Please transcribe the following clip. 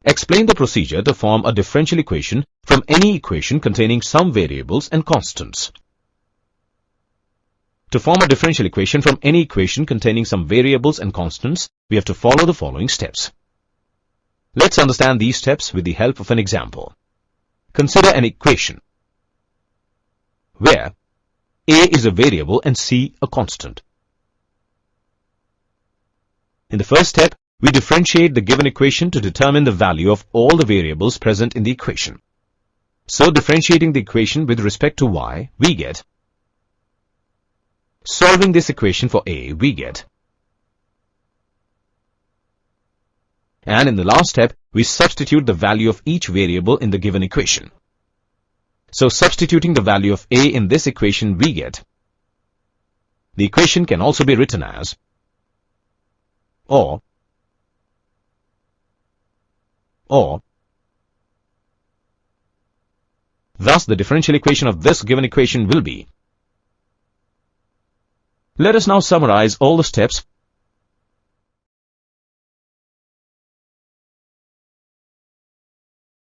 Explain the procedure to form a differential equation from any equation containing some variables and constants. To form a differential equation from any equation containing some variables and constants, we have to follow the following steps. Let's understand these steps with the help of an example. Consider an equation where a is a variable and c a constant. In the first step, we differentiate the given equation to determine the value of all the variables present in the equation. So, differentiating the equation with respect to y, we get, solving this equation for a, we get, and in the last step, we substitute the value of each variable in the given equation. So, substituting the value of a in this equation, we get, the equation can also be written as, or, thus the differential equation of this given equation will be. Let us now summarize all the steps